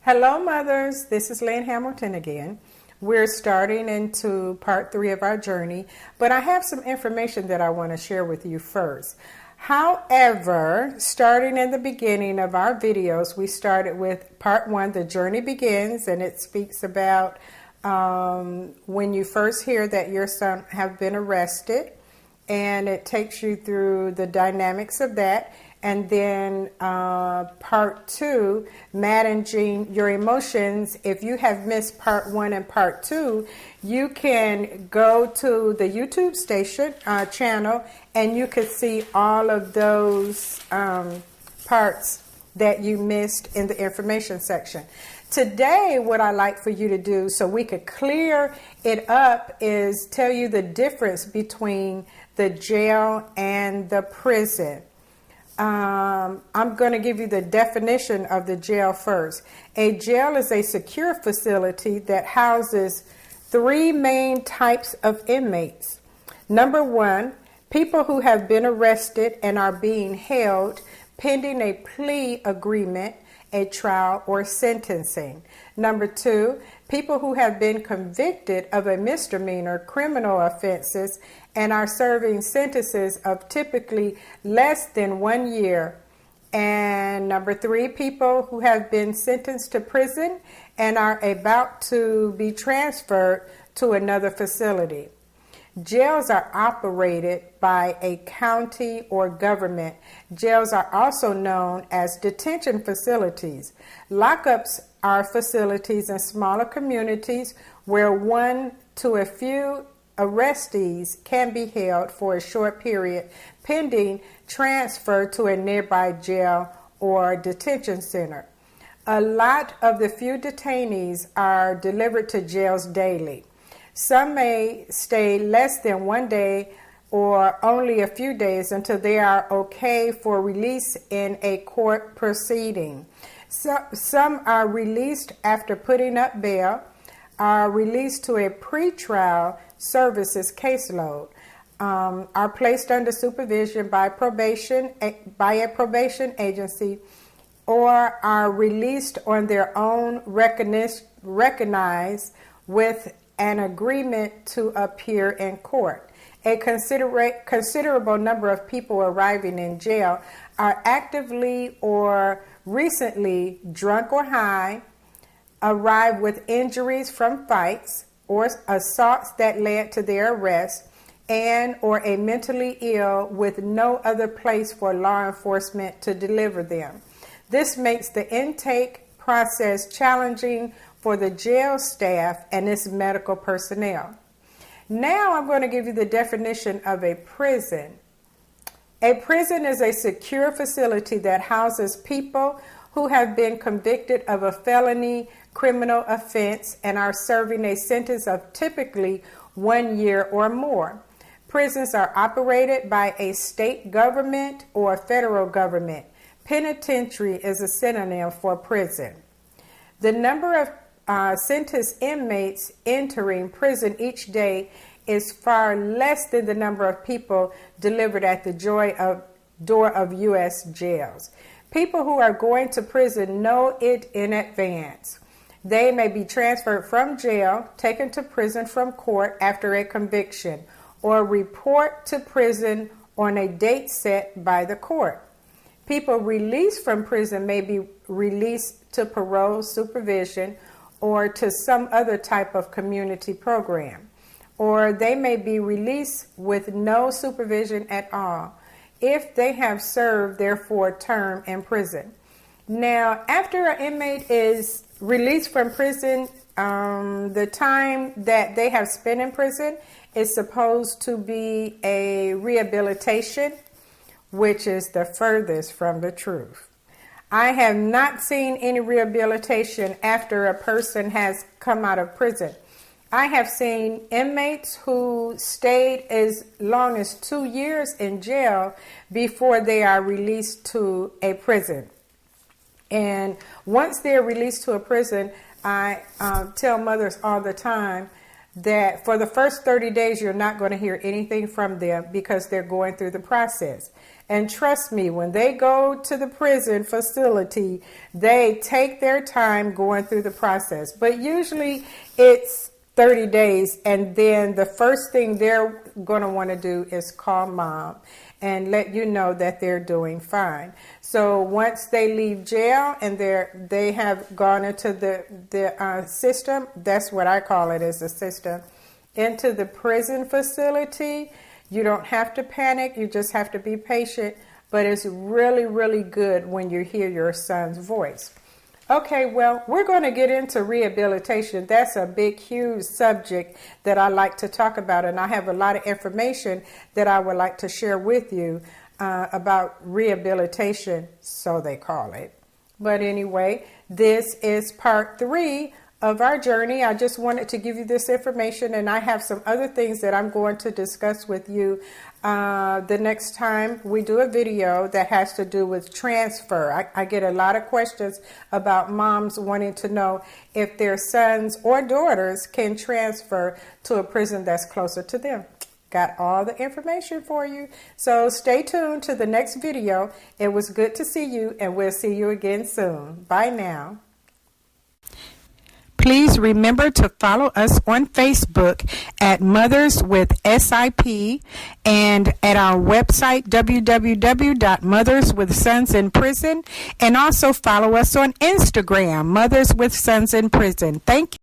Hello, mothers. This is Lynn Hamilton again. We're starting into part 3 of our journey, but I have some information that I want to share with you first. However, starting in the beginning of our videos, we started with part 1, The Journey Begins, and it speaks about when you first hear that your son have been arrested, and it takes you through the dynamics of that. And then part 2, managing your emotions. If you have missed part 1 and part 2, you can go to the YouTube station channel and you can see all of those parts that you missed in the information section. Today, what I like for you to do so we could clear it up is tell you the difference between the jail and the prison. I'm going to give you the definition of the jail first. A jail is a secure facility that houses 3 main types of inmates. Number 1, people who have been arrested and are being held pending a plea agreement, a trial, or sentencing. Number 2, people who have been convicted of a misdemeanor criminal offenses and are serving sentences of typically less than 1 year. And number 3, people who have been sentenced to prison and are about to be transferred to another facility. Jails are operated by a county or government. Jails are also known as detention facilities. Lockups are facilities in smaller communities where 1 to a few arrestees can be held for a short period pending transfer to a nearby jail or detention center. A lot of the few detainees are delivered to jails daily. Some may stay less than 1 day or only a few days until they are okay for release in a court proceeding. Some are released after putting up bail, are released to a pretrial services caseload, are placed under supervision by a probation agency, or are released on their own recognized with an agreement to appear in court. A considerable number of people arriving in jail are actively or recently drunk or high, arrive with injuries from fights or assaults that led to their arrest, and or a mentally ill with no other place for law enforcement to deliver them. This makes the intake process challenging for the jail staff and its medical personnel. Now I'm going to give you the definition of a prison. A prison is a secure facility that houses people who have been convicted of a felony criminal offense and are serving a sentence of typically 1 year or more. Prisons are operated by a state government or federal government. Penitentiary is a synonym for prison. The number of sentenced inmates entering prison each day is far less than the number of people delivered at the door of U.S. jails. People who are going to prison know it in advance. They may be transferred from jail, taken to prison from court after a conviction, or report to prison on a date set by the court. People released from prison may be released to parole supervision or to some other type of community program, or they may be released with no supervision at all if they have served their full term in prison. Now, after an inmate is released from prison, the time that they have spent in prison is supposed to be a rehabilitation, which is the furthest from the truth. I have not seen any rehabilitation after a person has come out of prison. I have seen inmates who stayed as long as 2 years in jail before they are released to a prison. And once they're released to a prison, I tell mothers all the time that for the first 30 days, you're not going to hear anything from them because they're going through the process. And trust me, when they go to the prison facility, they take their time going through the process. But usually it's 30 days, and then the first thing they're going to want to do is call mom and let you know that they're doing fine. So once they leave jail and they have gone into the system, that's what I call it, as a system, into the prison facility, you don't have to panic. You just have to be patient. But it's really, really good when you hear your son's voice. Okay, well, we're going to get into rehabilitation. That's a big, huge subject that I like to talk about. And I have a lot of information that I would like to share with you about rehabilitation, so they call it. But anyway, this is part 3 of our journey. I just wanted to give you this information, and I have some other things that I'm going to discuss with you the next time we do a video that has to do with transfer. I get a lot of questions about moms wanting to know if their sons or daughters can transfer to a prison that's closer to them. Got all the information for you. So stay tuned to the next video. It was good to see you, and we'll see you again soon. Bye now. Please remember to follow us on Facebook at Mothers with SIP, and at our website www.motherswithsonsinprison, and also follow us on Instagram, Mothers with Sons in Prison. Thank you.